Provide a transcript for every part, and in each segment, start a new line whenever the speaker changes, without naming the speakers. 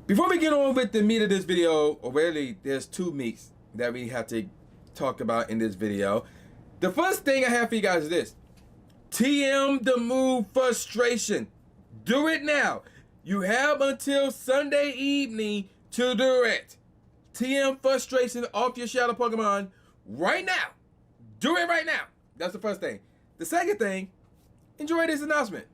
Before we get on with the meat of this video, or really there's two meats that we have to talk about in this video. The first thing I have for you guys is this. TM the move frustration. Do it now. You have until Sunday evening to do it. TM frustration off your shadow Pokemon right now. Do it right now. That's the first thing. The second thing, enjoy this announcement.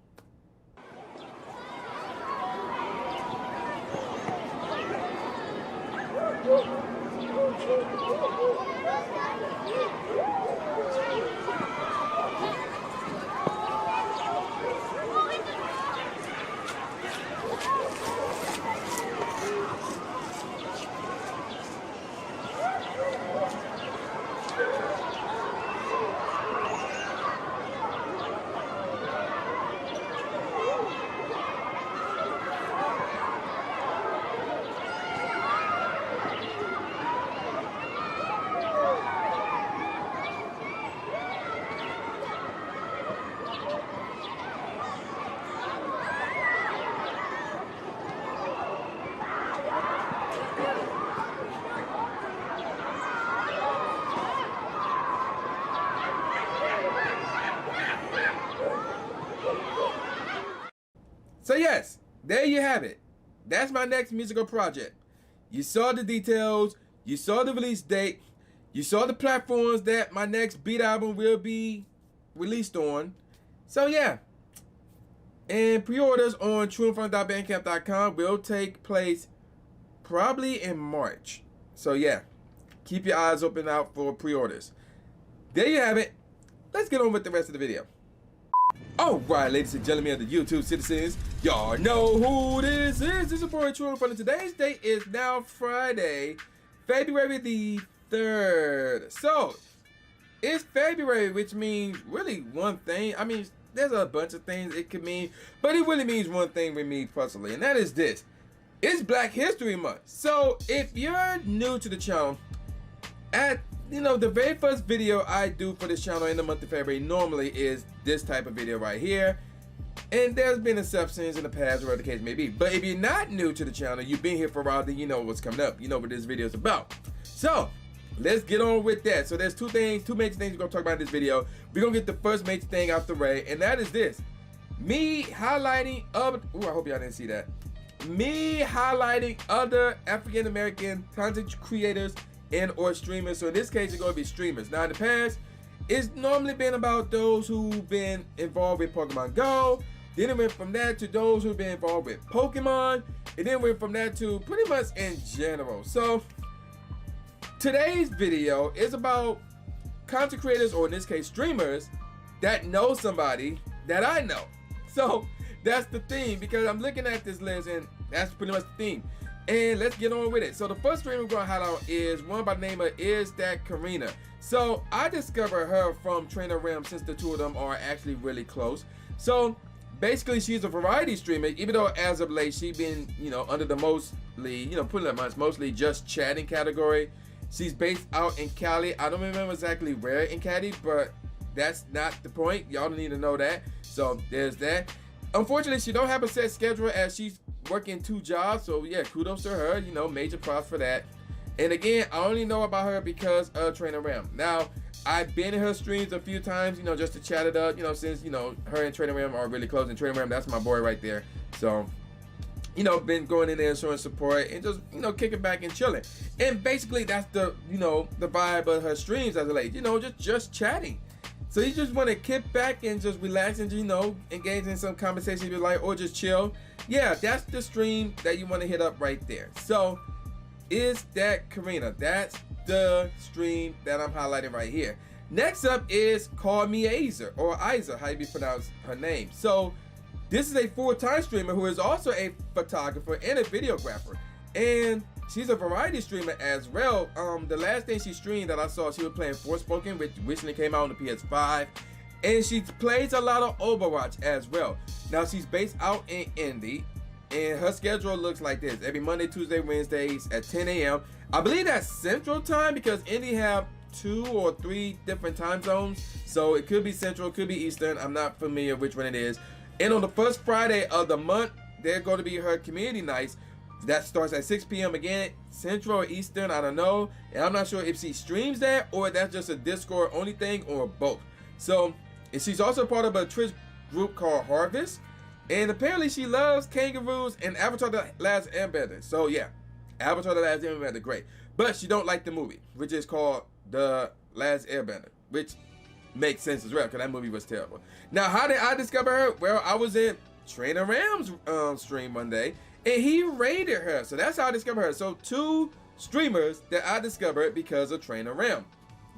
So yes, there you have it. That's my next musical project. You saw the details, you saw the release date, you saw the platforms that my next beat album will be released on. So yeah, and pre-orders on trueinferno.bandcamp.com will take place probably in March. So yeah, keep your eyes open out for pre-orders. There you have it. Let's get on with the rest of the video. Alright, ladies and gentlemen of the YouTube citizens, y'all know who this is. This is your boy True Inferno. Today's date is now Friday, February the 3rd. So, it's February, which means really one thing. I mean, there's a bunch of things it could mean, but it really means one thing with me personally, and that is this. It's Black History Month. So, if you're new to the channel, the very first video I do for this channel in the month of February normally is this type of video right here. And there's been exceptions in the past, whatever the case may be. But if you're not new to the channel, you've been here for a while, then you know what's coming up. You know what this video is about. So, let's get on with that. So there's two major things we're going to talk about in this video. We're going to get the first major thing out the way, and that is this. Me highlighting I hope y'all didn't see that. Me highlighting other African American content creators and or streamers. So in this case, it's going to be streamers. Now in the past, it's normally been about those who've been involved with Pokemon Go. Then it went from that to those who've been involved with Pokemon. And then went from that to pretty much in general. So today's video is about content creators, or in this case streamers, that know somebody that I know. So that's the theme, because I'm looking at this list and that's pretty much the theme. And let's get on with it. So the first streamer we're going to highlight is one by the name of Is That Karina. So I discovered her from Trainer Realm, since the two of them are actually really close. So basically she's a variety streamer, even though as of late she's been, under the mostly just chatting category. She's based out in Cali. I don't remember exactly where in Cali, but that's not the point. Y'all don't need to know that. So there's that. Unfortunately, she don't have a set schedule as she's working 2 jobs. So yeah, kudos to her. Major props for that. And again, I only know about her because of Trainer Realm. Now, I've been in her streams a few times, just to chat it up, since, her and Trainer Realm are really close. And Trainer Realm, that's my boy right there. So, been going in there showing support and just, kicking back and chilling. And basically, that's the, the vibe of her streams as of late. Just chatting. So you just want to kick back and just relax and, engage in some conversation if you like, or just chill. Yeah, that's the stream that you want to hit up right there. So, Is That Karina? That's the stream that I'm highlighting right here. Next up is Call Me Azer, or Iza, how you pronounce her name. So, this is a full-time streamer who is also a photographer and a videographer. And she's a variety streamer as well. The last thing she streamed that I saw, she was playing Forspoken, which recently came out on the PS5. And she plays a lot of Overwatch as well. Now, she's based out in Indy. And her schedule looks like this. Every Monday, Tuesday, Wednesdays at 10 a.m. I believe that's Central Time, because Indy have 2 or 3 different time zones. So it could be Central, it could be Eastern. I'm not familiar which one it is. And on the first Friday of the month, they're going to be her community nights, That starts at 6 p.m. again, Central or Eastern, I don't know. And I'm not sure if she streams that or that's just a Discord only thing or both. So, and she's also part of a Twitch group called Harvest. And apparently she loves kangaroos and Avatar The Last Airbender. So yeah, Avatar The Last Airbender, great. But she don't like the movie, which is called The Last Airbender, which makes sense as well, because that movie was terrible. Now, how did I discover her? Well, I was in Trainer Ram's stream one day, and he raided her. So that's how I discovered her. So 2 streamers that I discovered because of Trainer Ram.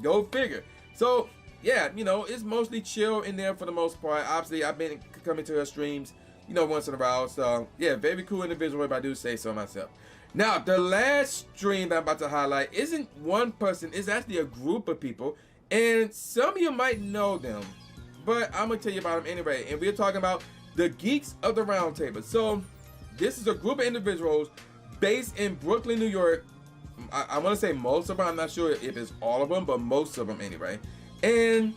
Go figure. So yeah, you know, it's mostly chill in there for the most part. Obviously, I've been coming to her streams, you know, once in a while. So yeah, very cool individual if I do say so myself. Now, the last stream that I'm about to highlight isn't one person. It's actually a group of people. And some of you might know them, but I'm going to tell you about them anyway. And we're talking about the Geeks of the Round Table. So this is a group of individuals based in Brooklyn, New York. I want to say most of them. I'm not sure if it's all of them, but most of them anyway. And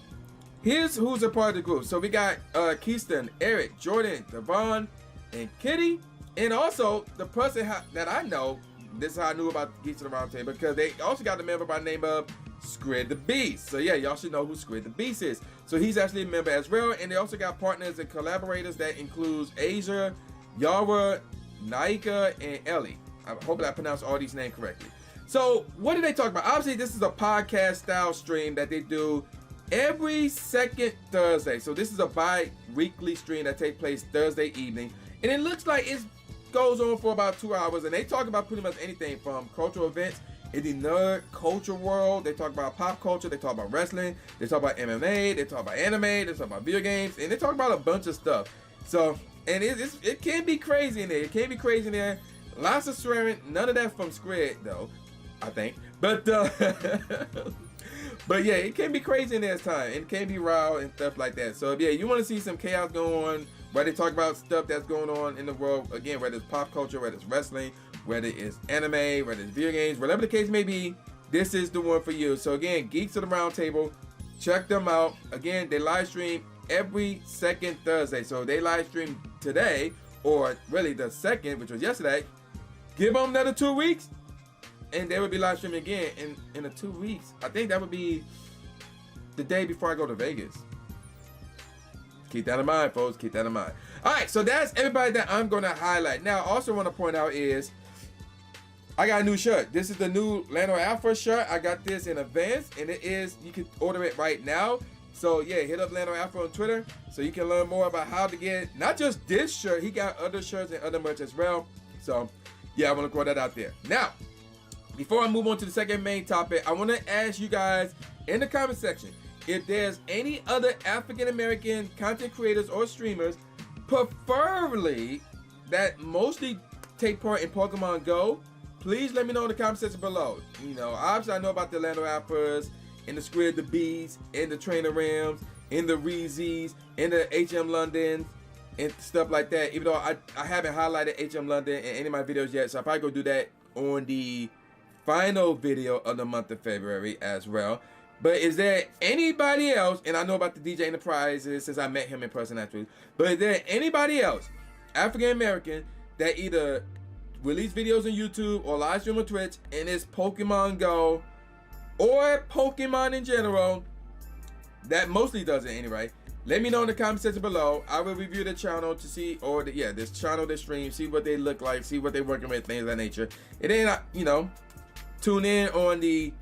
here's who's a part of the group. So we got Keyston, Eric, Jordan, Devon, and Kitty. And also the person that I know, this is how I knew about Geeks of the Round Table, because they also got a member by the name of Squid the Beast. So yeah, y'all should know who Squid the Beast is. So he's actually a member as well. And they also got partners and collaborators that includes Asia, Yara, Naika, and Ellie. I hope that I pronounced all these names correctly. So what do they talk about? Obviously, this is a podcast style stream that they do every second Thursday. So this is a bi-weekly stream that takes place Thursday evening. And it looks like it goes on for about 2 hours. And they talk about pretty much anything from cultural events in the nerd culture world. They talk about pop culture. They talk about wrestling. They talk about MMA. They talk about anime. They talk about video games. And they talk about a bunch of stuff. So, and it can be crazy in there. It can be crazy in there. Lots of swearing. None of that from Squid, though, I think. But but yeah, it can be crazy in there time. It can be raw and stuff like that. So yeah, you want to see some chaos going on, where they talk about stuff that's going on in the world. Again, whether it's pop culture, whether it's wrestling, whether it's anime, whether it's video games, whatever the case may be, this is the one for you. So again, Geeks of the Round Table, check them out. Again, they live stream every second Thursday. So they live stream today, or really the second, which was yesterday. Give them another 2 weeks, and they will be live streaming again in the 2 weeks. I think that would be the day before I go to Vegas. Keep that in mind, folks. Keep that in mind. All right, so that's everybody that I'm going to highlight. Now, I also want to point out is I got a new shirt. This is the new Lando Alpha shirt. I got this in advance, and it is, you can order it right now. So yeah, hit up Lando Alpha on Twitter so you can learn more about how to get not just this shirt. He got other shirts and other merch as well. So yeah, I want to throw that out there. Now, before I move on to the second main topic, I want to ask you guys in the comment section if there's any other African American content creators or streamers, preferably that mostly take part in Pokemon Go. Please let me know in the comment section below. You know, obviously I know about the Orlando Alphas, and the Squid the Bees, and the Trainer Rams, and the Reezies, and the HM Londons, and stuff like that. Even though I haven't highlighted HM London in any of my videos yet, so I'll probably go do that on the final video of the month of February as well. But is there anybody else, and I know about the DJ Enterprises since I met him in person actually, but is there anybody else, African American, that either release videos on YouTube or live stream on Twitch and it's Pokemon Go or Pokemon in general, that mostly does it anyway? Let me know in the comment section below. I will review the channel to see, or this channel, this stream, see what they look like, see what they're working with, things of that nature. And then, you know, tune in on the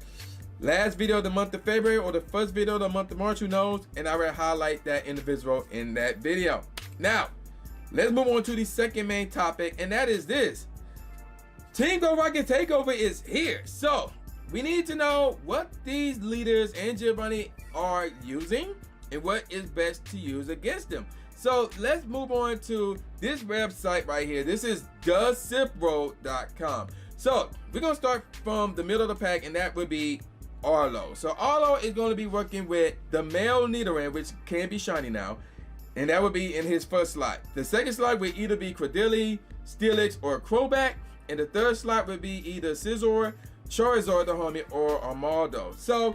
last video of the month of February or the first video of the month of March, who knows, and I will highlight that individual in that video. Now, let's move on to the second main topic, and that is this. Team Go Rocket Takeover is here. So, we need to know what these leaders and Giovanni are using and what is best to use against them. So, let's move on to this website right here. This is thesipro.com. So, we're going to start from the middle of the pack, and that would be Arlo. So, Arlo is going to be working with the male Nidoran, which can be shiny now, and that would be in his first slot. The second slot would either be Credilli, Steelix, or Crobat, and the third slot would be either Scizor, Charizard the homie, or Armaldo. So,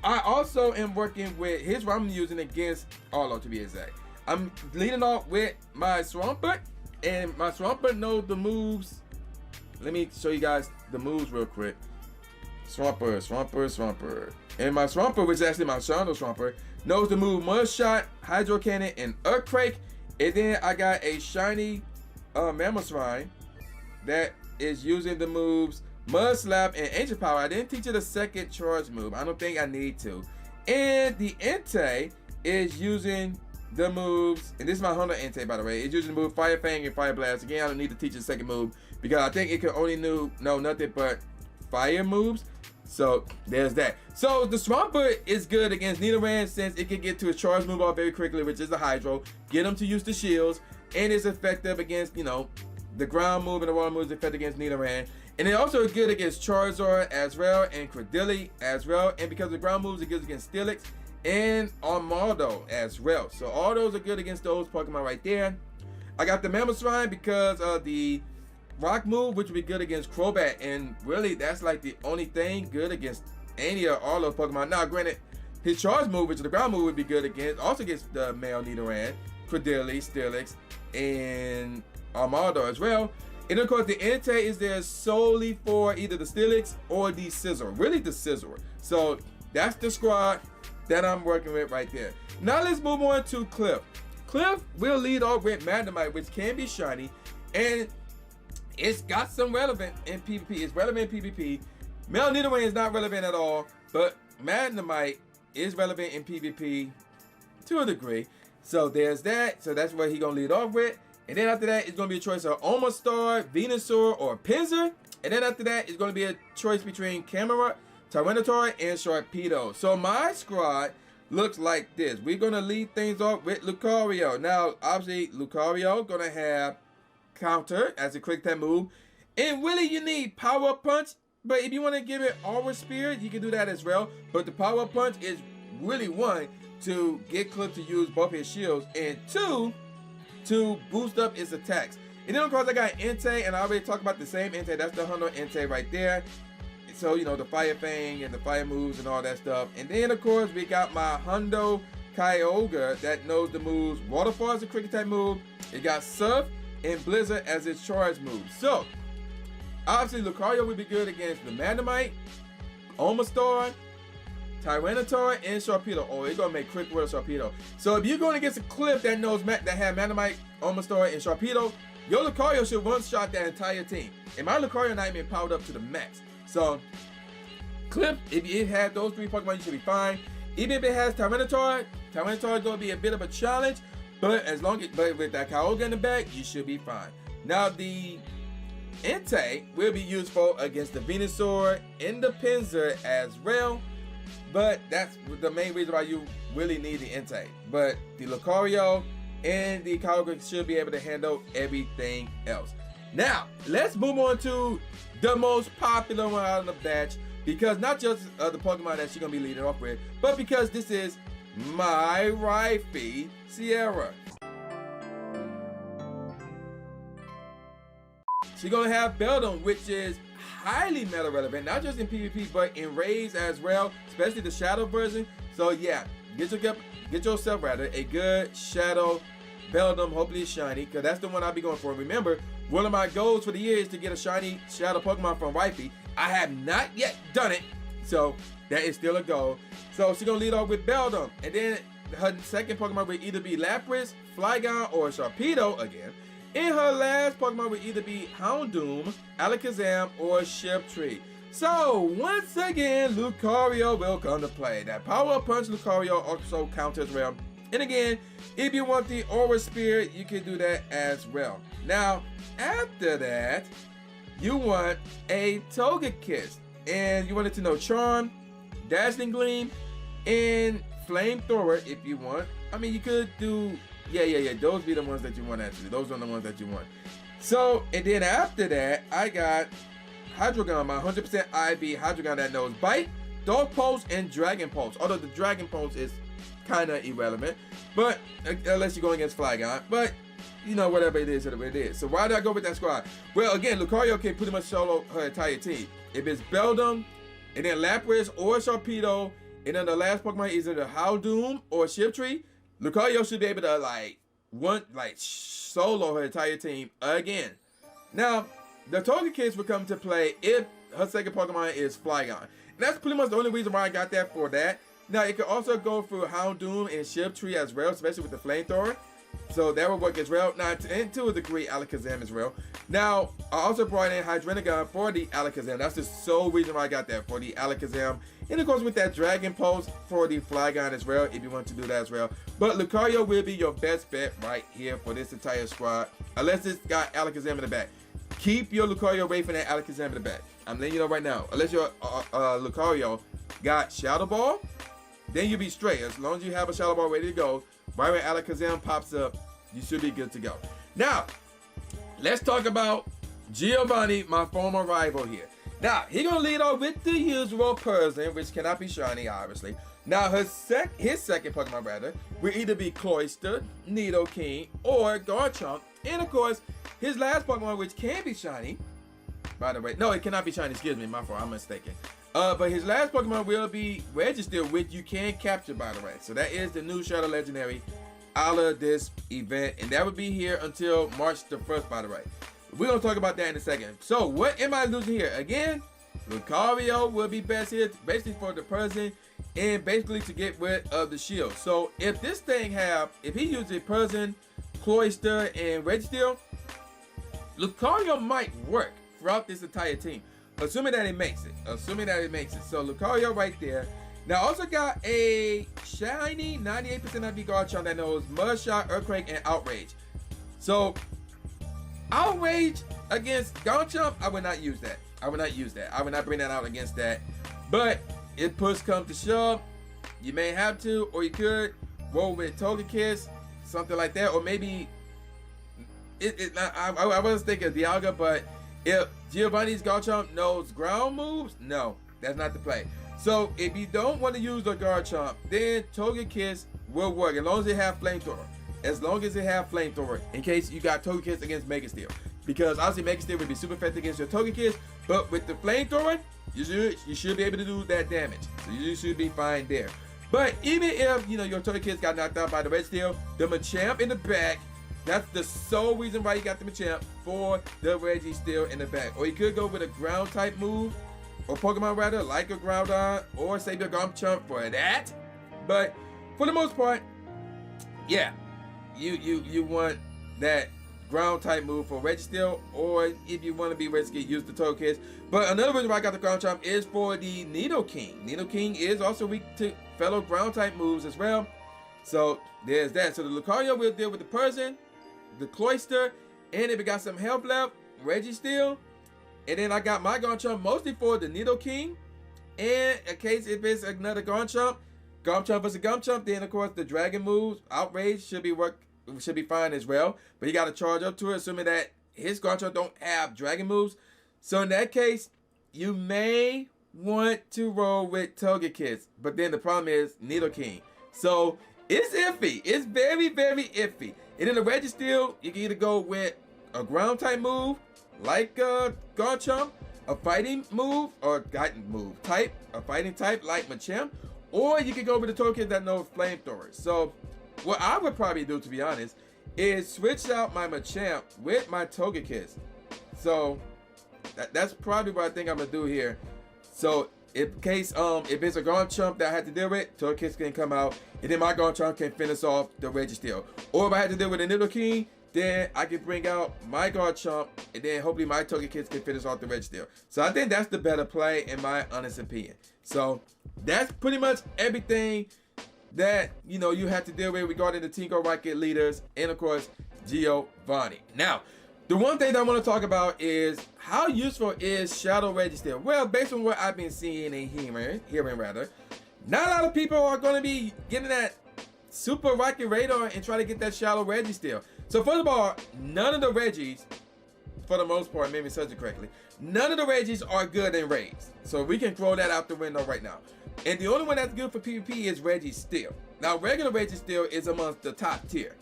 I also am working with, here's what I'm using against Arlo to be exact. I'm leading off with my Swampert, and my Swampert knows the moves let me show you guys the moves real quick. Swampert. And my Swampert, which is actually my Shadow Swampert, knows the move Mud Shot, Hydro Cannon, and Earthquake. And then I got a shiny Mamoswine that is using the moves Mud Slap and Ancient Power. I didn't teach it a second charge move. I don't think I need to. And the Entei is using the moves, and this is my Honda Entei, by the way. It's using the move Fire Fang and Fire Blast. Again, I don't need to teach a second move because I think it can only know nothing but fire moves. So there's that. So the Swampert is good against Nidoran since it can get to a charge move off very quickly, which is the Hydro. Get him to use the shields, and it's effective against, you know, the ground move and the water move is effective against Nidoran. And it also is good against Charizard as well, and Credilli as well. And because of the ground moves, it goes against Steelix and Armaldo as well. So all those are good against those Pokemon right there. I got the Mamoswine because of the rock move, which would be good against Crobat, and really that's like the only thing good against any or all of Pokemon. Now granted, his charge move, which is the ground move, would be good against, also against the male Nidoran, Credilli, Steelix, and Armaldo as well. And of course the Entei is there solely for either the Steelix or the Scizor, really the Scizor. So that's the squad that I'm working with right there. Now let's move on to Cliff. Cliff will lead off with Magnemite, which can be shiny, and it's got some relevant in PvP. It's relevant in PvP. Male Nidoran is not relevant at all, but Magnemite is relevant in PvP to a degree. So there's that. So that's what he's going to lead off with. And then after that, it's going to be a choice of Omastar, Venusaur, or Pinsir. And then after that, it's going to be a choice between Camerupt, Tyranitar, and Sharpedo. So my squad looks like this. We're going to lead things off with Lucario. Now, obviously, Lucario going to have counter as a quick time move, and really you need Power Punch, but if you want to give it Aura Spirit, you can do that as well. But the Power Punch is really one to get Cliff to use both his shields, and two to boost up his attacks. And then of course I got Entei, and I already talked about the same Entei. That's the Honda Entei right there. So you know, the Fire Fang and the fire moves and all that stuff. And then of course we got my Hondo Kyogre that knows the moves Waterfall is a quick attack move. It got Surf and Blizzard as its charge move. So obviously Lucario would be good against the Magnemite, Omastar, Tyranitar, and Sharpedo. Oh, it's gonna make quick work of Sharpedo. So if you're going against a Cliff that knows that have Magnemite, Omastar, and Sharpedo, your Lucario should one-shot that entire team. And my Lucario not even powered up to the max. So Cliff, if it has those three Pokemon, you should be fine. Even if it has Tyranitar is gonna be a bit of a challenge. But as long as, with that Kyogre in the back, you should be fine. Now the Entei will be useful against the Venusaur and the Pinsir as well. But that's the main reason why you really need the Entei. But the Lucario and the Kyogre should be able to handle everything else. Now let's move on to the most popular one out of the batch, because not just the Pokemon that she's gonna be leading off with, but because this is my Rifey Sierra. She's gonna have Beldum, which is highly meta relevant, not just in PvP but in raids as well, especially the Shadow version. So yeah, get yourself rather a good Shadow Beldum, hopefully it's shiny, because that's the one I'll be going for. Remember, one of my goals for the year is to get a shiny Shadow Pokemon from Rifey. I have not yet done it, so that is still a goal. So she's gonna lead off with Beldum, and then her second Pokemon will either be Lapras, Flygon, or Sharpedo again. And her last Pokemon will either be Houndoom, Alakazam, or Shiftry. So once again, Lucario will come to play. That Power Punch Lucario also counts as well. And again, if you want the Aura Spirit, you can do that as well. Now, after that, you want a Togekiss, and you wanted to know Charm, Dazzling Gleam, and Flamethrower if you want. I mean, you could do, yeah, those be the ones that you want actually. Those are the ones that you want. So, and then after that, I got Hydreigon, my 100% IV Hydreigon that knows Bite, Dog Pulse, and Dragon Pulse. Although the Dragon Pulse is kind of irrelevant, but unless you're going against Flygon, but you know, whatever it is, whatever it is. So why did I go with that squad? Well, again, Lucario can pretty much solo her entire team. If it's Beldum, and then Lapras or Sharpedo, and then the last Pokemon is either Houndoom or Shiftry, Lucario should be able to solo her entire team again. Now, the Togekiss will come to play if her second Pokemon is Flygon. And that's pretty much the only reason why I got that for that. Now, it could also go through Houndoom and Shiftry as well, especially with the Flamethrower. So that will work as well. Now, and to a degree, Alakazam as well. Now, I also brought in Hydreigon for the Alakazam. That's the sole reason why I got that, for the Alakazam. And of course, with that Dragon Pulse for the Flygon as well, if you want to do that as well. But Lucario will be your best bet right here for this entire squad, unless it's got Alakazam in the back. Keep your Lucario away from that Alakazam in the back. I'm letting you know right now. Unless your Lucario got Shadow Ball, then you'll be straight. As long as you have a Shadow Ball ready to go, right when Alakazam pops up, you should be good to go. Now, let's talk about Giovanni, my former rival here. Now, he's going to lead off with the usual person, which cannot be shiny, obviously. Now, his second Pokemon, rather, will either be Cloyster, Nidoking, or Garchomp. And, of course, his last Pokemon, which can be shiny, by the way. No, it cannot be shiny. Excuse me. My fault. I'm mistaken. But his last Pokemon will be Registeel, which you can capture, by the way. So that is the new Shadow Legendary out of this event. And that will be here until March the 1st, by the way. We're going to talk about that in a second. So what am I losing here? Again, Lucario will be best here, basically for the person and basically to get rid of the shield. So if this thing if he uses Person, Cloyster, and Registeel, Lucario might work throughout this entire team. Assuming that it makes it. So Lucario right there. Now I also got a shiny 98% IV Garchomp that knows Mud Shot, Earthquake, and Outrage. So Outrage against Garchomp, I would not use that. I would not bring that out against that. But if push comes to shove, you may have to, or you could roll with Togekiss, something like that, or maybe I was thinking Dialga, but if Giovanni's Garchomp knows ground moves, no, that's not the play. So if you don't want to use the Garchomp, then Togekiss will work as long as it have Flamethrower. In case you got Togekiss against Megasteel. Because obviously Megasteel would be super effective against your Togekiss, but with the Flamethrower, you should be able to do that damage. So you should be fine there. But even if your Togekiss got knocked out by the Registeel, the Machamp in the back, that's the sole reason why you got the Machamp, for the Registeel in the back. Or you could go with a ground type move, or Pokemon rather, like a Groudon, or save your Garchomp for that. But for the most part, yeah, you want that ground type move for Registeel, or if you want to be risky, use the Togekiss. But another reason why I got the Garchomp is for the Nidoking. Nidoking is also weak to fellow ground type moves as well. So there's that. So the Lucario will deal with the Person, the Cloyster, and if it got some health left, Registeel. And then I got my Garchomp mostly for the Nidoking. And in case if it's another Garchomp versus Garchomp, then of course the Dragon moves, Outrage should be fine as well. But you got to charge up to it, assuming that his Garchomp don't have Dragon moves. So in that case, you may want to roll with Togekiss. But then the problem is Nidoking. So it's iffy. It's very, very iffy. And in the Registeel, you can either go with a ground type move, like Garchomp, a fighting move, or a fighting type like Machamp, or you can go with the Togekiss that knows Flamethrower. So what I would probably do, to be honest, is switch out my Machamp with my Togekiss. So that's probably what I think I'm gonna do here. So if it's a Garchomp that I had to deal with, Togekiss can come out, and then my Garchomp can finish off the Registeel. Or if I had to deal with a Nidoking, then I can bring out my Garchomp, and then hopefully my Togekiss can finish off the Registeel. So I think that's the better play in my honest opinion. So that's pretty much everything that you have to deal with regarding the Team Go Rocket Leaders, and of course Giovanni. Now, the one thing that I want to talk about is how useful is Shadow Registeel? Well, based on what I've been seeing and hearing rather, not a lot of people are going to be getting that Super Rocket Radar and try to get that Shadow Registeel. So first of all, none of the Regis, for the most part, maybe said it correctly, none of the Regis are good in raids. So we can throw that out the window right now. And the only one that's good for PvP is Registeel. Now, regular Registeel is amongst the top tier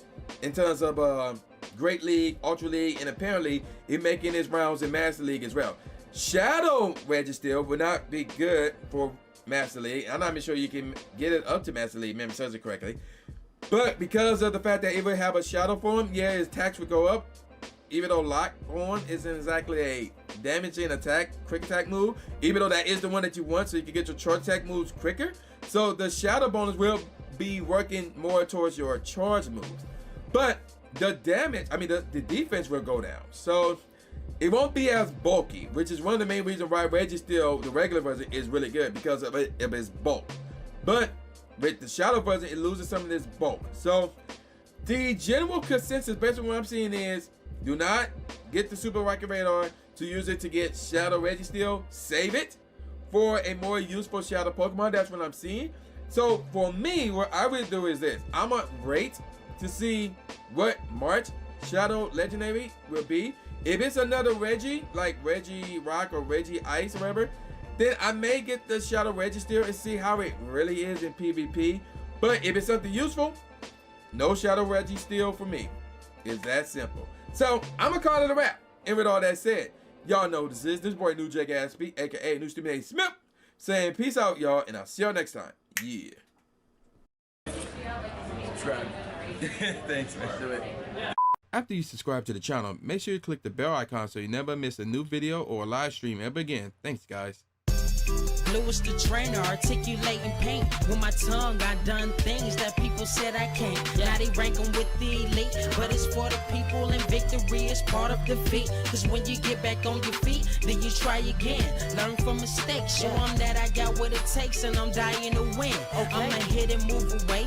in terms of Great League, Ultra League, and apparently it making its rounds in Master League as well. Shadow Registeel would not be good for Master League. I'm not even sure you can get it up to Master League, if I says it correctly. But because of the fact that it would have a shadow form, yeah, his tax would go up. Even though Lock form isn't exactly a damage and attack, quick attack move, even though that is the one that you want, so you can get your charge attack moves quicker. So the shadow bonus will be working more towards your charge moves. But the damage, I mean the defense will go down. So it won't be as bulky, which is one of the main reasons why Registeel, the regular version, is really good, because of its bulk. But with the shadow version, it loses some of this bulk. So the general consensus, based on what I'm seeing, is do not get the Super Rocket Radar to use it to get Shadow Registeel. Save it for a more useful Shadow Pokemon. That's what I'm seeing. So for me, what I would do is this. I'm gonna wait to see what March Shadow Legendary will be. If it's another Reggie, like Reggie Rock or Reggie Ice or whatever, then I may get the Shadow Registeel and see how it really is in PvP. But if it's something useful, no Shadow Registeel for me. It's that simple. So I'm gonna call it a wrap. And with all that said, y'all know who this is. This boy New Jake Aspie, aka New Stupid Smith, saying peace out, y'all, and I'll see y'all next time. Yeah. Subscribe. Thanks, man. Do it. After you subscribe to the channel, make sure you click the bell icon so you never miss a new video or a live stream ever again. Thanks, guys.
Lewis the trainer, articulating pain. With my tongue, I done things that people said I can't. Now they rank them with the elite, but it's for the people, and victory is part of defeat. Cause when you get back on your feet, then you try again. Learn from mistakes, show them that I got what it takes, and I'm dying to win. I'ma hit and move away.